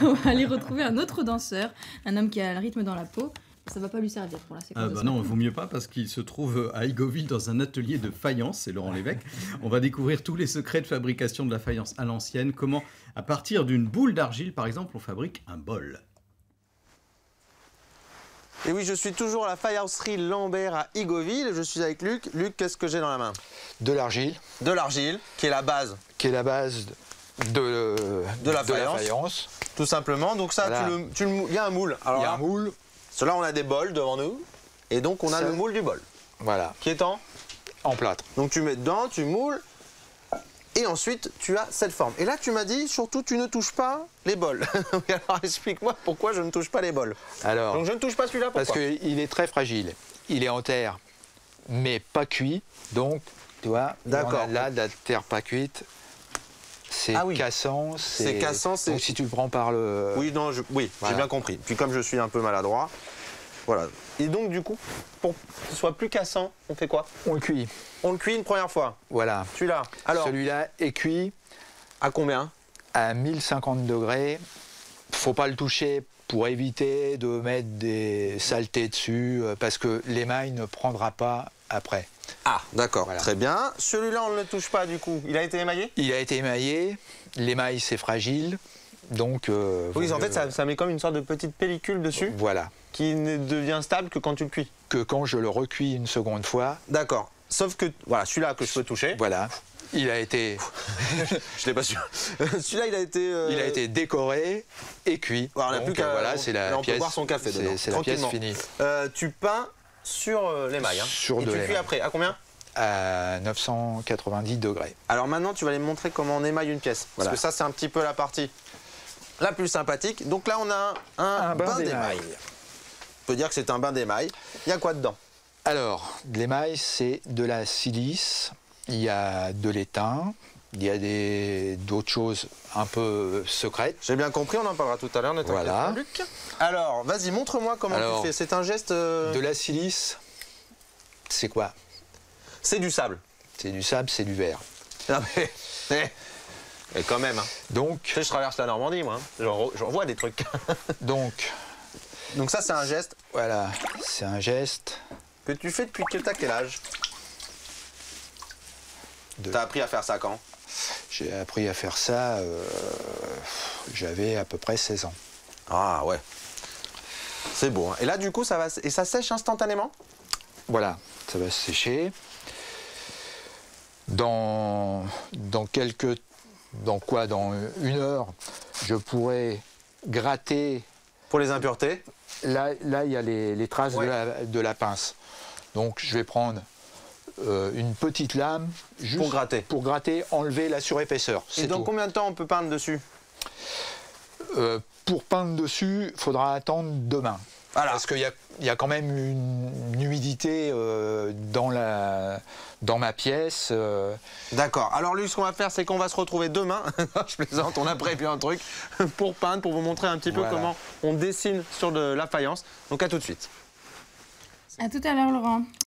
On va aller retrouver un autre danseur, un homme qui a le rythme dans la peau. Ça va pas lui servir pour la séquence. Non, il vaut mieux pas parce qu'il se trouve à Igoville dans un atelier de faïence, c'est Laurent Lévesque. On va découvrir tous les secrets de fabrication de la faïence à l'ancienne. Comment, à partir d'une boule d'argile, par exemple, on fabrique un bol. Et oui, je suis toujours à la faïencerie Lambert à Igoville. Je suis avec Luc. Luc, qu'est-ce que j'ai dans la main? De l'argile. De l'argile, qui est la base. Qui est la base de la faïence. Tout simplement. Donc ça, voilà. il y a un moule. Alors, il y a un moule. Là, on a des bols devant nous. Et donc, on a le moule du bol. Voilà. Qui est en plâtre. Donc, tu mets dedans, tu moules. Et ensuite, tu as cette forme. Et là, tu m'as dit, surtout, tu ne touches pas les bols. Alors, explique-moi pourquoi je ne touche pas les bols. Alors, donc, je ne touche pas celui-là, pourquoi? Parce qu'il est très fragile. Il est en terre, mais pas cuit. Donc, tu vois, là, de la terre pas cuite, c'est cassant. C'est cassant. Donc, si tu le prends par le... Oui, voilà. J'ai bien compris. Puis, comme je suis un peu maladroit, voilà. Et donc, du coup, pour que ce soit plus cassant, on fait quoi? On le cuit. On le cuit une première fois. Voilà. Celui-là. Alors, celui-là est cuit. À combien? À 1050 degrés. Faut pas le toucher pour éviter de mettre des saletés dessus, parce que l'émail ne prendra pas après. Ah, d'accord. Voilà. Très bien. Celui-là, on ne le touche pas, du coup. Il a été émaillé? Il a été émaillé. L'émail, c'est fragile. Donc, oui, en fait, ça met comme une sorte de petite pellicule dessus. Voilà. Qui ne devient stable que quand tu le cuis. Que quand je le recuis une seconde fois. D'accord. Sauf que, voilà, celui-là que je peux toucher. Voilà. Il a été... Je l'ai pas su. Celui-là, il a été... Il a été décoré et cuit. Alors, on n'a plus qu'à... Voilà, c'est la on pièce. peut boire son café dedans. C'est la pièce finie. Tu peins sur l'émail. Hein. Sur et de tu l'émail. cuis après. À combien? À 990 degrés. Alors maintenant, tu vas aller me montrer comment on émaille une pièce. Voilà. Parce que ça, c'est un petit peu la partie la plus sympathique. Donc là, on a un bain d'émail. On peut dire que c'est un bain d'émail. Il y a quoi dedans? Alors, l'émail, c'est de la silice, il y a de l'étain, il y a d'autres choses un peu secrètes. J'ai bien compris, on en parlera tout à l'heure, ne t'inquiète pas, Luc. Alors, vas-y, montre-moi comment tu fais. C'est un geste... De la silice, c'est quoi? C'est du sable. C'est du sable, c'est du verre. Non mais quand même. Hein. Donc, tu sais, je traverse la Normandie, moi. Hein. J'en vois des trucs. Donc ça, c'est un geste. Voilà, c'est un geste. Que tu fais depuis quel âge? T'as appris à faire ça quand? J'ai appris à faire ça, j'avais à peu près 16 ans. Ah ouais. C'est beau. Hein. Et là, du coup, ça sèche instantanément? Voilà, ça va se sécher. Dans une heure, je pourrais gratter. Pour les impuretés? Là, il y a les traces de la pince. Donc, je vais prendre une petite lame juste pour gratter, enlever la surépaisseur. Et dans combien de temps on peut peindre dessus? Pour peindre dessus, il faudra attendre demain. Voilà. Parce qu'il y a quand même une humidité dans ma pièce. D'accord. Alors lui, ce qu'on va faire, c'est qu'on va se retrouver demain. Je plaisante, on a prévu un truc pour peindre, pour vous montrer un petit peu comment on dessine sur de la faïence. Donc à tout de suite. À tout à l'heure, Laurent.